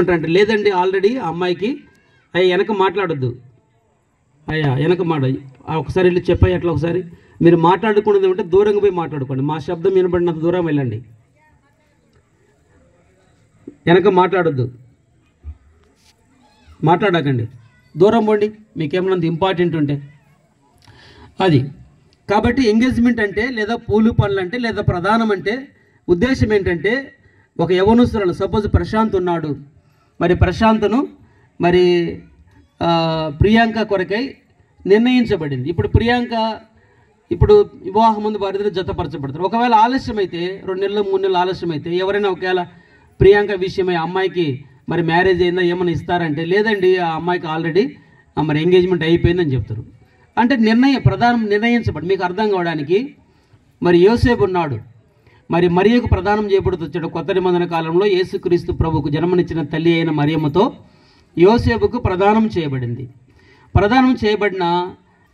అంటే లేదండి ఆల్రెడీ ఆ అమ్మాయికి అయ్యా వెనక మాట్లాడొద్దు, అయ్యా వెనక ఒకసారి వెళ్ళి చెప్పాయి అట్లా ఒకసారి మీరు మాట్లాడుకున్నది అంటే దూరంగా పోయి మాట్లాడుకోండి, మా శబ్దం వినబడినంత దూరం వెళ్ళండి, వెనక మాట్లాడొద్దు, మాట్లాడకండి, దూరం పోండి మీకేమన్నా ఇంపార్టెంట్ ఉంటే అది. కాబట్టి ఎంగేజ్మెంట్ అంటే లేదా పూలు పనులు అంటే లేదా ప్రధానం అంటే ఉద్దేశం ఏంటంటే ఒక యవనస్తులను సపోజ్ ప్రశాంత్ ఉన్నాడు, మరి ప్రశాంత్ను మరి ప్రియాంక కొరకై నిర్ణయించబడింది. ఇప్పుడు ప్రియాంక ఇప్పుడు వివాహం ముందు వారిద్దరు జతపరచబడతారు. ఒకవేళ ఆలస్యం అయితే 2 నెలలు 3 నెలలు ఆలస్యం అయితే ఎవరైనా ఒకవేళ ప్రియాంక విషయమై అమ్మాయికి మరి మ్యారేజ్ అయిందా ఏమైనా ఇస్తారంటే లేదండి ఆ అమ్మాయికి ఆల్రెడీ మరి ఎంగేజ్మెంట్ అయిపోయిందని చెప్తారు. అంటే ప్రధానం నిర్ణయించబడి మీకు అర్థం కావడానికి మరి యోసేపు ఉన్నాడు, మరి మరియకు ప్రదానం చేయబడుతూ వచ్చాడు. కొత్త నిబంధన కాలంలో యేసుక్రీస్తు ప్రభువుకు జన్మనిచ్చిన తల్లి అయిన మరియమ్మతో యోసేపుకు ప్రదానం చేయబడింది. ప్రదానం చేయబడిన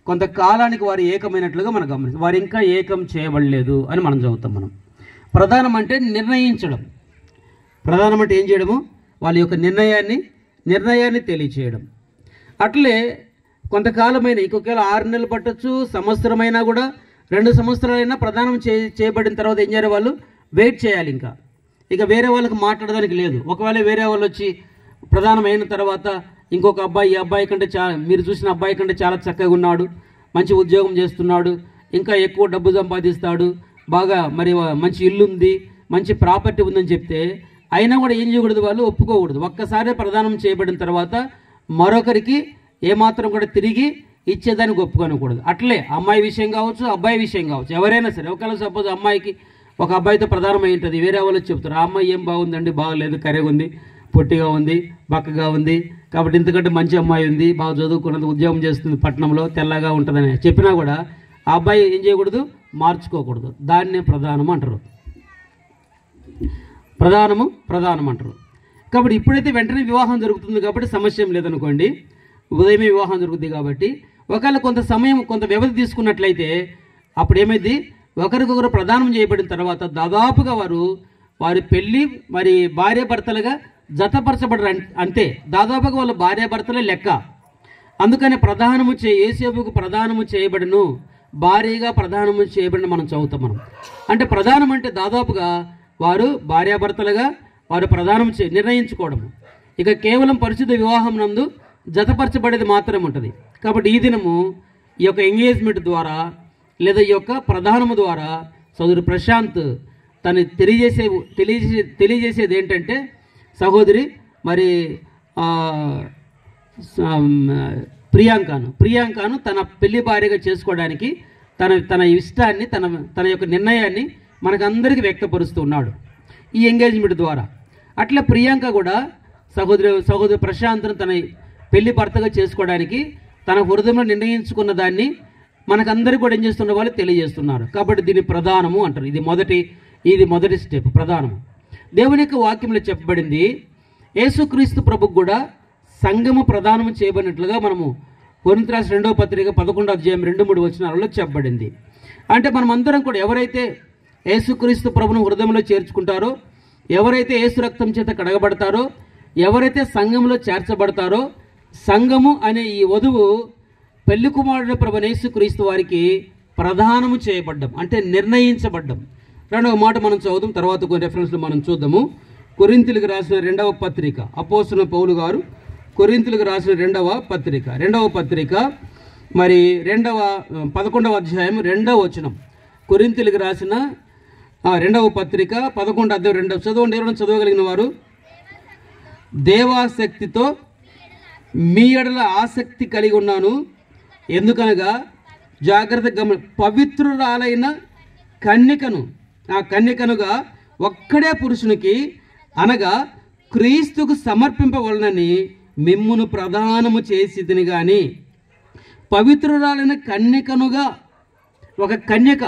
కొంతకాలానికి వారు ఏకమైనట్లుగా మనం గమనిస్తాం. వారు ఇంకా ఏకం చేయబడలేదు అని మనం చదువుతాం. మనం ప్రధానం అంటే నిర్ణయించడం, ప్రధానం అంటే ఏం చేయడము, వాళ్ళ యొక్క నిర్ణయాన్ని తెలియచేయడం. అట్లే కొంతకాలమైన ఇంకొకవేళ 6 నెలలు పట్టొచ్చు, సంవత్సరమైనా కూడా 2 సంవత్సరాలైనా ప్రదానం చేయబడిన తర్వాత ఏం చేయాలి, వాళ్ళు వెయిట్ చేయాలి. ఇక వేరే వాళ్ళకి మాట్లాడడానికి లేదు. ఒకవేళ వేరే వాళ్ళు వచ్చి ప్రధానం అయిన తర్వాత ఇంకొక అబ్బాయి ఈ అబ్బాయి కంటే మీరు చూసిన అబ్బాయి కంటే చాలా చక్కగా ఉన్నాడు, మంచి ఉద్యోగం చేస్తున్నాడు, ఇంకా ఎక్కువ డబ్బు సంపాదిస్తాడు, బాగా మరి మంచి ఇల్లు ఉంది, మంచి ప్రాపర్టీ ఉందని చెప్తే అయినా కూడా ఏం చేయకూడదు, వాళ్ళు ఒప్పుకోకూడదు. ఒక్కసారి ప్రదానం చేయబడిన తర్వాత మరొకరికి ఏమాత్రం కూడా తిరిగి ఇచ్చేదానికి ఒప్పుకోనకూడదు. అట్లే అమ్మాయి విషయం కావచ్చు, అబ్బాయి విషయం కావచ్చు, ఎవరైనా సరే. ఒకవేళ సపోజ్ అమ్మాయికి ఒక అబ్బాయితో ప్రధానం అయి ఉంటుంది, వేరే వాళ్ళు చెప్తారు ఆ అమ్మాయి ఏం బాగుందండి, బాగలేదు, కరెగా ఉంది, పొట్టిగా ఉంది, బక్కగా ఉంది, కాబట్టి ఇంతకంటే మంచి అమ్మాయి ఉంది, బాగా చదువుకున్నది, ఉద్యోగం చేస్తుంది, పట్టణంలో తెల్లగా ఉంటుందని చెప్పినా కూడా ఆ అబ్బాయి ఏం చేయకూడదు, మార్చుకోకూడదు. దాన్నే ప్రధానం అంటారు, ప్రధానం అంటారు. కాబట్టి ఇప్పుడైతే వెంటనే వివాహం జరుగుతుంది కాబట్టి సమస్య ఏం లేదనుకోండి, ఉదయమే వివాహం జరుగుతుంది కాబట్టి ఒకవేళ కొంత సమయం కొంత వ్యవధి తీసుకున్నట్లయితే అప్పుడు ఏమైంది, ఒకరికొకరు ప్రదానం చేయబడిన తర్వాత దాదాపుగా వారి పెళ్ళి మరి భార్యాభర్తలుగా జతపరచబడరు. అంతే, దాదాపుగా వాళ్ళ భార్యాభర్తలే లెక్క. అందుకని యేసేపుకు ప్రదానము చేయబడను, భార్యగా ప్రదానము చేయబడిన మనం చదువుతాం. మనం అంటే ప్రదానం అంటే దాదాపుగా వారు భార్యాభర్తలుగా వారు ప్రదానం నిర్ణయించుకోవడము. ఇక కేవలం పరిశుద్ధ వివాహం నందు జతపరచబడేది మాత్రమే ఉంటుంది. కాబట్టి ఈ దినము ఈ యొక్క ఎంగేజ్మెంట్ ద్వారా లేదా ఈ యొక్క ప్రధానము ద్వారా సోదరు ప్రశాంత్ తను తెలియజేసేది ఏంటంటే సహోదరి మరి ప్రియాంకను తన పెళ్లి భార్యగా చేసుకోవడానికి తన ఇష్టాన్ని తన యొక్క నిర్ణయాన్ని మనకందరికీ వ్యక్తపరుస్తూ ఉన్నాడు ఈ ఎంగేజ్మెంట్ ద్వారా. అట్లా ప్రియాంక కూడా సహోదరి ప్రశాంత్ను తన పెళ్లి భర్తగా చేసుకోవడానికి తన హృదయంలో నిర్ణయించుకున్న దాన్ని మనకందరికీ కూడా ఏం చేస్తున్న వాళ్ళు తెలియజేస్తున్నారు. కాబట్టి దీన్ని ప్రధానము అంటారు. ఇది మొదటి స్టెప్, ప్రధానము. దేవుని యొక్క వాక్యంలో చెప్పబడింది యేసుక్రీస్తు ప్రభుకు కూడా సంఘము ప్రదానము చేయబడినట్లుగా మనము కొరింథీ రాసిన 2వ పత్రిక 11వ అధ్యాయం 2-3 వచనాలలో చెప్పబడింది. అంటే మనమందరం కూడా ఎవరైతే యేసుక్రీస్తు ప్రభును హృదయంలో చేర్చుకుంటారో, ఎవరైతే యేసు రక్తం చేత కడగబడతారో, ఎవరైతే సంఘంలో చేర్చబడతారో, సంఘము అనే ఈ వధువు పెళ్లి కుమారుడు ప్రభు యేసుక్రీస్తు వారికి ప్రదానము చేయబడ్డం అంటే నిర్ణయించబడ్డం. రెండవ మాట మనం చదువుదాం, తర్వాత కొన్ని రెఫరెన్స్లు మనం చూద్దాము. కొరింథీయులకు రాసిన 2వ పత్రిక, అపోస్తలుడైన పౌలు గారు కొరింథీయులకు రాసిన 2వ పత్రిక మరి 11వ అధ్యాయం 2వ వచనం. కొరింథీయులకు రాసిన 2వ పత్రిక 11వ అధ్యాయం 2వ చదవండి. ఎవరైనా చదవగలిగిన వారు. దేవాసక్తితో మీ ఎడల ఆసక్తి కలిగి ఉన్నాను, ఎందుకనగా జాగ్రత్త పవిత్రురాలైన కన్యకనుగా ఒక్కడే పురుషునికి అనగా క్రీస్తుకు సమర్పింపవలనని మిమ్మును ప్రదానము చేసితిని గాని. పవిత్రురాలైన కన్యకనుగా, ఒక కన్యక,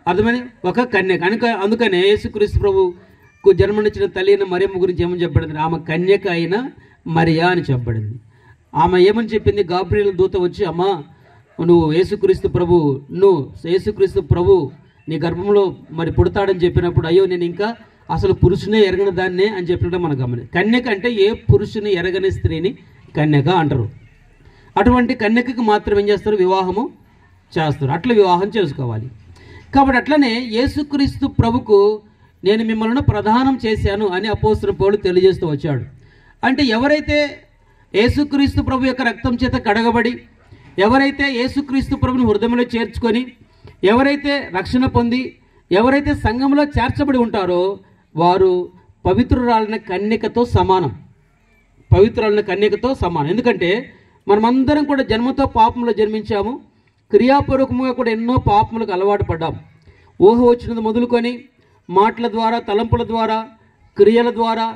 అర్థమని ఒక కన్యక అందుకనే యేసుక్రీస్తు ప్రభుకు జన్మనిచ్చిన తల్లి అయిన మరియమ్మ గురించి ఏమని చెప్పబడింది, ఆమె కన్యక అయిన మరియా అని చెప్పబడింది. ఆమె ఏమని చెప్పింది, గాబ్రియేలు దూత వచ్చి అమ్మా నువ్వు యేసుక్రీస్తు ప్రభు నీ గర్భంలో మరి పుడతాడని చెప్పినప్పుడు అయ్యో నేను ఇంకా అసలు పురుషునే ఎరగని దాన్నే అని చెప్పినట్టు మనం గమని. కన్యక అంటే ఏ పురుషుని ఎరగని స్త్రీని కన్యక అంటారు. అటువంటి కన్యకకి మాత్రం ఏం చేస్తారు? వివాహము చేస్తారు. అట్లా వివాహం చేసుకోవాలి. కాబట్టి అట్లనే యేసుక్రీస్తు ప్రభుకు నేను మిమ్మల్ని ప్రదానం చేశాను అని అపోస్తలుడు పౌలు తెలియజేస్తూ వచ్చాడు. అంటే ఎవరైతే యేసుక్రీస్తు ప్రభు యొక్క రక్తం చేత కడగబడి, ఎవరైతే యేసుక్రీస్తు ప్రభుని హృదయంలో చేర్చుకొని, ఎవరైతే రక్షణ పొంది, ఎవరైతే సంఘంలో చేర్చబడి ఉంటారో వారు పవిత్రురాలైన కన్యకతో సమానం. పవిత్రురాలైన కన్యకతో సమానం. ఎందుకంటే మనమందరం కూడా జన్మతో పాపంలో జన్మించాము. క్రియాపూర్వకంగా కూడా ఎన్నో పాపములకు అలవాటు పడ్డాం. ఊహ వచ్చినది మొదలుకొని మాటల ద్వారా, తలంపుల ద్వారా, క్రియల ద్వారా,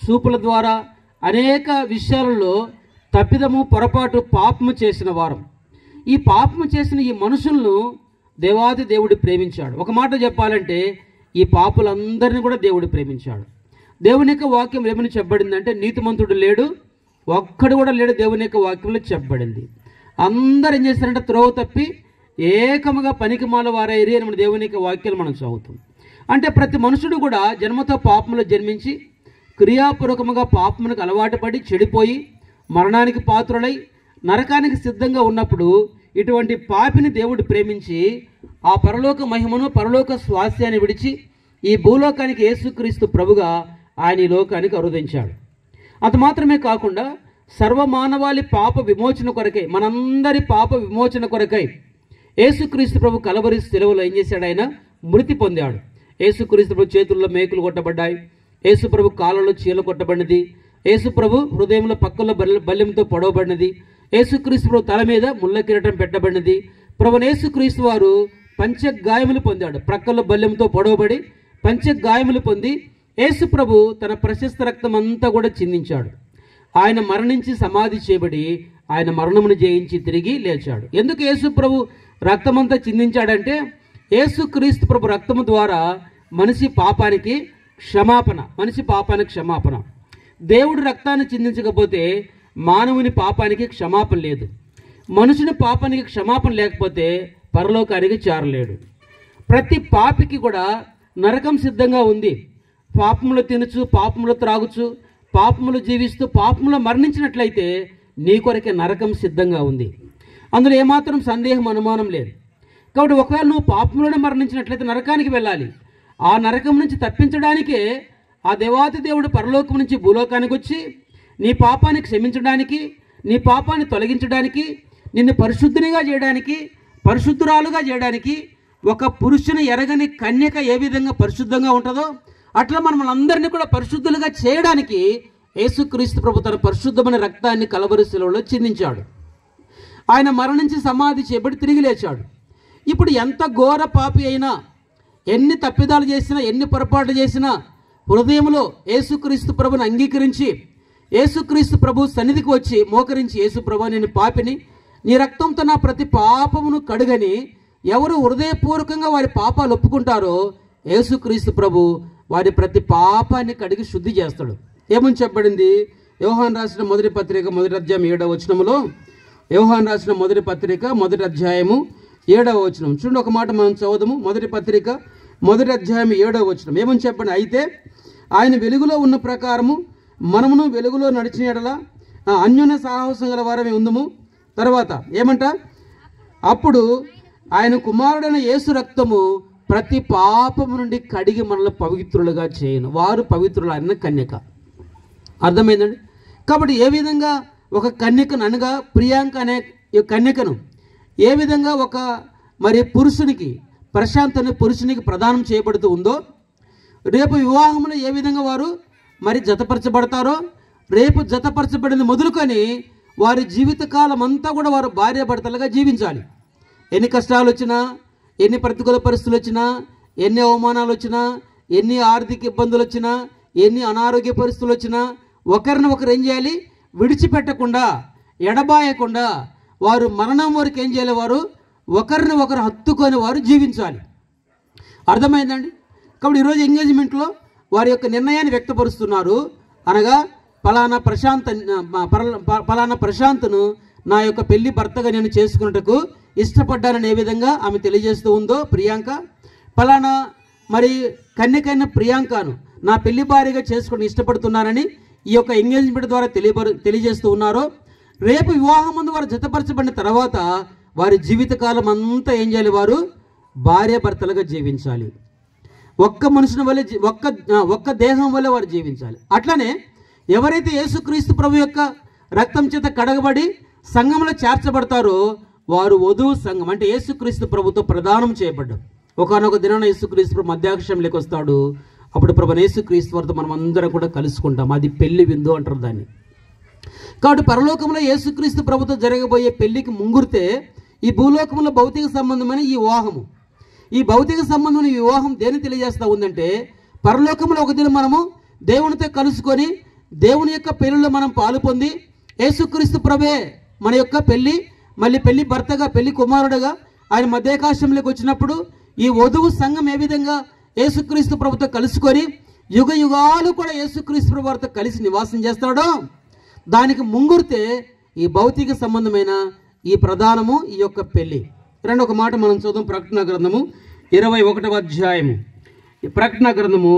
చూపుల ద్వారా అనేక విషయాలలో తప్పిదము, పొరపాటు, పాపము చేసిన వారం. ఈ పాపము చేసిన ఈ మనుషులను దేవాది దేవుడు ప్రేమించాడు. ఒక మాట చెప్పాలంటే ఈ పాపులందరినీ కూడా దేవుడు ప్రేమించాడు. దేవుని యొక్క వాక్యం ఏమని చెప్పబడిందంటే నీతిమంతుడు లేడు, ఒక్కడు కూడా లేడు. దేవుని యొక్క వాక్యంలో చెప్పబడింది. అందరు ఏం చేస్తారంటే త్రోవ తప్పి ఏకముగా పనికిమాల వారైరి అని మన దేవుని యొక్క వాక్యాలు మనం చదువుతాం. అంటే ప్రతి మనుషుడు కూడా జన్మతో పాపములో జన్మించి క్రియాపూర్వకముగా పాపమునకు అలవాటు పడి చెడిపోయి మరణానికి పాత్రులై నరకానికి సిద్ధంగా ఉన్నప్పుడు ఇటువంటి పాపిని దేవుడు ప్రేమించి ఆ పరలోక మహిమను, పరలోక స్వాస్యాన్ని విడిచి ఈ భూలోకానికి యేసుక్రీస్తు ప్రభుగా ఆయన ఈ లోకానికి అరుదించాడు. అంత మాత్రమే కాకుండా సర్వమానవాళి పాప విమోచన కొరకై, మనందరి పాప విమోచన కొరకై యేసుక్రీస్తు ప్రభు కలవరి శిలువలో ఏం చేశాడు? ఆయన మృతి పొందాడు. యేసుక్రీస్తు ప్రభు చేతుల్లో మేకులు కొట్టబడ్డాయి. యేసు ప్రభు కాళ్ళలో చీల కొట్టబడినది. యేసు ప్రభు హృదయంలో పక్కలో బల్యంతో పొడవబడినది. యేసుక్రీస్తు ప్రభు తల మీద ముళ్ళ కిరీటం పెట్టబడినది. ప్రభువైన యేసుక్రీస్తు వారు పంచగాయములు పొందాడు. ప్రక్కల్లో బల్యంతో పొడవబడి పంచగాయములు పొంది యేసు ప్రభు తన ప్రశస్త రక్తం అంతా కూడా చిందించాడు. ఆయన మరణించి సమాధి చేయబడి ఆయన మరణమును జయించి తిరిగి లేచాడు. ఎందుకు యేసు ప్రభు రక్తమంతా చిందించాడంటే యేసుక్రీస్తు ప్రభు రక్తము ద్వారా మనిషి పాపానికి క్షమాపణ. దేవుడు రక్తాన్ని చిందించకపోతే మానవుని పాపానికి క్షమాపణ లేదు. మనుషుని పాపానికి క్షమాపణ లేకపోతే పరలోకానికి చేరలేడు. ప్రతి పాపికి కూడా నరకం సిద్ధంగా ఉంది. పాపములు తినచ్చు, పాపములు త్రాగుచు, పాపములు జీవిస్తూ పాపములు మరణించినట్లయితే నీ కొరకే నరకం సిద్ధంగా ఉంది. అందులో ఏమాత్రం సందేహం, అనుమానం లేదు. కాబట్టి ఒకవేళ నువ్వు పాపములను మరణించినట్లయితే నరకానికి వెళ్ళాలి. ఆ నరకం నుంచి తప్పించడానికే ఆ దేవాతి దేవుడు పరలోకం నుంచి భూలోకానికి వచ్చి నీ పాపాన్ని క్షమించడానికి, నీ పాపాన్ని తొలగించడానికి, నిన్ను పరిశుద్ధునిగా చేయడానికి, పరిశుద్ధురాలుగా చేయడానికి ఒక పురుషుని ఎరగని కన్యక ఏ విధంగా పరిశుద్ధంగా ఉంటుందో అట్లా మనల్ని అందరినీ కూడా పరిశుద్ధులుగా చేయడానికి యేసుక్రీస్తు ప్రభు తన పరిశుద్ధమైన రక్తాన్ని కలవరి శిలువలో చిందించాడు. ఆయన మరణించి సమాధి చేయబడి తిరిగి లేచాడు. ఇప్పుడు ఎంత ఘోర పాపి అయినా, ఎన్ని తప్పిదాలు చేసినా, ఎన్ని పొరపాట్లు చేసినా హృదయంలో యేసుక్రీస్తు ప్రభుని అంగీకరించి యేసుక్రీస్తు ప్రభు సన్నిధికి వచ్చి మోకరించి, యేసు ప్రభు నేను పాపిని, నీ రక్తంతో నా ప్రతి పాపమును కడుగని ఎవరు హృదయపూర్వకంగా వారి పాపాలు ఒప్పుకుంటారో యేసుక్రీస్తు ప్రభు వారి ప్రతి పాపాన్ని కడిగి శుద్ధి చేస్తాడు. ఏమని చెప్పబడింది? యోహాను రాసిన మొదటి పత్రిక 1వ అధ్యాయం 7వ వచనంలో, యోహాను రాసిన మొదటి పత్రిక 1వ అధ్యాయము 7వ వచనం చూడండి. ఒక మాట మనం చదువుదాము. మొదటి పత్రిక 1వ అధ్యాయం 7వ వచనం ఏమని చెప్పండి? అయితే ఆయన వెలుగులో ఉన్న ప్రకారము మనమును వెలుగులో నడిచిన యెడల అన్యోన్య సాహసం గల వారమే ఉందము. తర్వాత ఏమంట? అప్పుడు ఆయన కుమారుడైన యేసు రక్తము ప్రతి పాపము నుండి కడిగి మనల్ని పవిత్రులుగా చేయను. వారు పవిత్రులైన కన్యక. అర్థమైందండి? కాబట్టి ఏ విధంగా ఒక కన్యకను అనగా ప్రియాంక అనే కన్యకను ఏ విధంగా ఒక మరి పురుషునికి, ప్రశాంత్ అనే పురుషునికి ప్రదానం చేయబడుతూ ఉందో, రేపు వివాహంలో ఏ విధంగా వారు మరి జతపరచబడతారో, రేపు జతపరచబడింది మొదలుకొని వారి జీవితకాలం అంతా కూడా వారు భార్యాభర్తలుగా జీవించాలి. ఎన్ని కష్టాలు వచ్చినా, ఎన్ని ప్రతికూల పరిస్థితులు వచ్చినా, ఎన్ని అవమానాలు వచ్చినా, ఎన్ని ఆర్థిక ఇబ్బందులు వచ్చినా, ఎన్ని అనారోగ్య పరిస్థితులు వచ్చినా ఒకరిని ఒకరు ఏం చేయాలి? విడిచిపెట్టకుండా, ఎడబాయకుండా వారు మరణం వరకు ఏం చేయాలి? వారు ఒకరిని ఒకరు హత్తుకొని వారు జీవించాలి. అర్థమైందండి? కాబట్టి ఈరోజు ఎంగేజ్మెంట్లో వారి యొక్క నిర్ణయాన్ని వ్యక్తపరుస్తున్నారు. అనగా పలానా ప్రశాంత్ను నా యొక్క పెళ్లి భర్తగా నేను చేసుకున్నట్టుకు ఇష్టపడ్డానని ఏ విధంగా ఆమె తెలియజేస్తూ ఉందో ప్రియాంక, పలానా మరి కన్యకైన ప్రియాంకను నా పెళ్లి భార్యగా చేసుకొని ఇష్టపడుతున్నారని ఈ యొక్క ఎంగేజ్మెంట్ ద్వారా తెలియజేస్తూ ఉన్నారో, రేపు వివాహం ముందు వారు జతపరచబడిన తర్వాత వారి జీవితకాలం అంతా ఏం చేయాలి? వారు భార్యాభర్తలుగా జీవించాలి. ఒక్క మనుషుని వల్ల ఒక్క దేహం వల్ల వారు జీవించాలి. అట్లనే ఎవరైతే యేసుక్రీస్తు ప్రభు యొక్క రక్తం చేత కడగబడి సంఘంలో చేర్చబడతారో వారు వధువు సంఘం, అంటే యేసుక్రీస్తు ప్రభుతో ప్రదానం చేయబడ్డారు. ఒకనొక దినాన యేసుక్రీస్తు ప్రభు మధ్యాకాశంలోకి వస్తాడు. అప్పుడు ప్రభు యేసుక్రీస్తు వారితో మనం అందరం కూడా కలుసుకుంటాం. అది పెళ్లి విందు అంటారు దాన్ని. కాబట్టి పరలోకంలో యేసుక్రీస్తు ప్రభుతో జరగబోయే పెళ్లికి ముంగుర్తే ఈ భూలోకంలో భౌతిక సంబంధమైన ఈ వివాహము. ఈ భౌతిక సంబంధమైన వివాహం దేని తెలియజేస్తూ ఉందంటే, పరలోకంలో ఒక దినం మనము దేవునితో కలుసుకొని దేవుని యొక్క పెళ్లిలో మనం పాలు పొంది యేసుక్రీస్తు ప్రభే మన యొక్క పెళ్లి, మళ్ళీ పెళ్లి భర్తగా, పెళ్లి కుమారుడుగా ఆయన మధ్యాకాశంలోకి వచ్చినప్పుడు ఈ వధువు సంఘం ఏ విధంగా యేసుక్రీస్తు ప్రభుతో కలుసుకొని యుగ యుగాలు కూడా యేసుక్రీస్తు ప్రభు వారితో కలిసి నివాసం చేస్తాడో దానికి ముంగుర్తే ఈ భౌతిక సంబంధమైన ఈ ప్రధానము, ఈ యొక్క పెళ్లి. రెండు ఒక మాట మనం చూద్దాం. ప్రకటన గ్రంథము 21వ అధ్యాయము. ప్రకటన గ్రంథము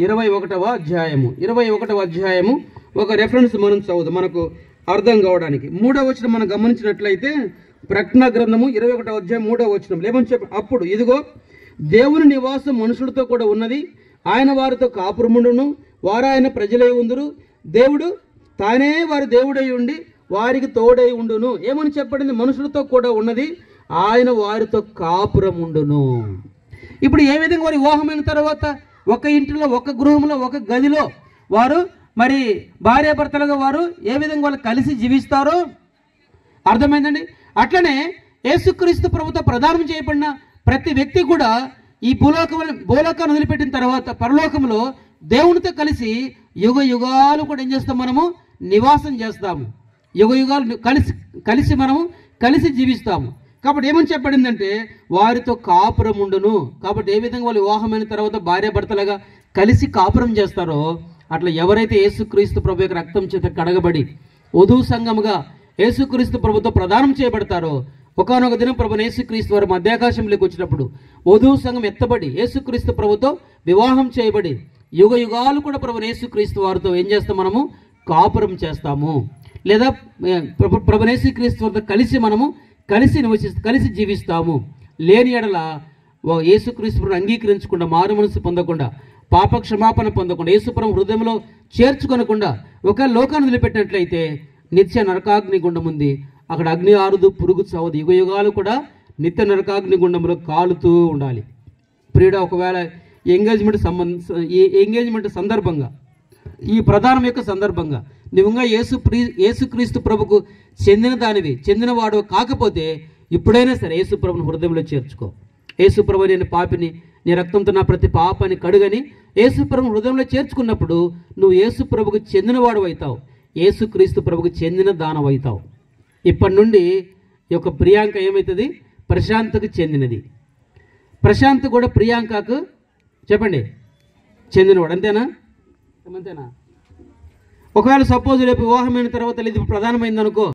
21వ అధ్యాయము. 21వ అధ్యాయము ఒక రెఫరెన్స్ మనం చదువుదాం మనకు అర్థం కావడానికి. 3వ వచనం మనం గమనించినట్లయితే ప్రకటన గ్రంథము 21వ అధ్యాయం 3వ వచనం ఏమని చెప్పి, అప్పుడు ఇదిగో దేవుని నివాసం మనుషులతో కూడా ఉన్నది, ఆయన వారితో కాపురముండును, వారు ఆయన ప్రజలై ఉందురు, దేవుడు తానే వారి దేవుడై ఉండి వారికి తోడై ఉండును. ఏమని చెప్పబడింది? మనుషులతో కూడా ఉన్నది, ఆయన వారితో కాపురముండును. ఇప్పుడు ఏ విధంగా వారి వివాహమైన తర్వాత ఒక ఇంటిలో, ఒక గృహంలో, ఒక గదిలో వారు మరి భార్యాభర్తలుగా వారు ఏ విధంగా వాళ్ళు కలిసి జీవిస్తారో అర్థమైందండి. అట్లనే యేసుక్రీస్తు ప్రభుతో ప్రదానం చేయబడిన ప్రతి వ్యక్తి కూడా ఈ భూలోకాన్ని వదిలిపెట్టిన తర్వాత పరలోకంలో దేవునితో కలిసి యుగ యుగాలు కూడా ఏం చేస్తాం? మనము నివాసం చేస్తాము. యుగ యుగాలు కలిసి మనము కలిసి జీవిస్తాము. కాబట్టి ఏమని చెప్పబడిందంటే వారితో కాపురం ఉండును. కాబట్టి ఏ విధంగా వాళ్ళు వివాహమైన తర్వాత భార్యాభర్తలుగా కలిసి కాపురం చేస్తారో అట్లా ఎవరైతే యేసుక్రీస్తు ప్రభు యొక్క రక్తం చేత కడగబడి వధువు సంఘముగా యేసుక్రీస్తు ప్రభుతో ప్రదానం చేయబడతారో ఒకనొక దినం ప్రభు యేసుక్రీస్తు వారు మధ్యాకాశంలోకి వచ్చినప్పుడు వధువు సంఘం ఎత్తబడి యేసుక్రీస్తు ప్రభుతో వివాహం చేయబడి యుగ యుగాలు కూడా ప్రభు యేసుక్రీస్తు వారితో ఏం చేస్తాం? మనము కాపురం చేస్తాము. లేదా ప్రభు యేసుక్రీస్తు వారితో కలిసి మనము కలిసి జీవిస్తాము. లేని ఎడల యేసుక్రీస్తు ప్రభువును అంగీకరించకుండా, మారు మనసు పొందకుండా, పాప క్షమాపణ పొందకుండా, యేసుప్రభు హృదయంలో చేర్చుకొనకుండా ఒక లోకాన్ని వదిలిపెట్టినట్లయితే నిత్య నరకాగ్ని గుండం ఉంది. అక్కడ అగ్ని ఆరుదు, పురుగు చావదు. యుగ యుగాలు కూడా నిత్య నరకాగ్ని గుండంలో కాలుతూ ఉండాలి. ప్రియుడా, ఒకవేళ ఎంగేజ్మెంట్ సందర్భంగా, ఈ ప్రధానం యొక్క సందర్భంగా నిజంగా యేసుక్రీస్తు ప్రభుకు చెందినవాడు కాకపోతే ఇప్పుడైనా సరే యేసు ప్రభుని హృదయంలో చేర్చుకో. యేసు ప్రభు నేను పాపిని, నీ రక్తంతో నా ప్రతి పాపాన్ని కడుగని యేసు ప్రభుని హృదయంలో చేర్చుకున్నప్పుడు నువ్వు యేసు ప్రభుకు చెందినవాడు అవుతావు. యేసుక్రీస్తు ప్రభుకు చెందిన దానం అవుతావు. ఇప్పటి నుండి ఈ యొక్క ప్రియాంక ఏమవుతుంది? ప్రశాంత్కు చెందినది. ప్రశాంత్ కూడా ప్రియాంకకు చెప్పండి చెందినవాడు. అంతేనా? ఒకవేళ సపోజ్ రేపు వివాహమైన తర్వాత ఇది ప్రధానమైంది అనుకో,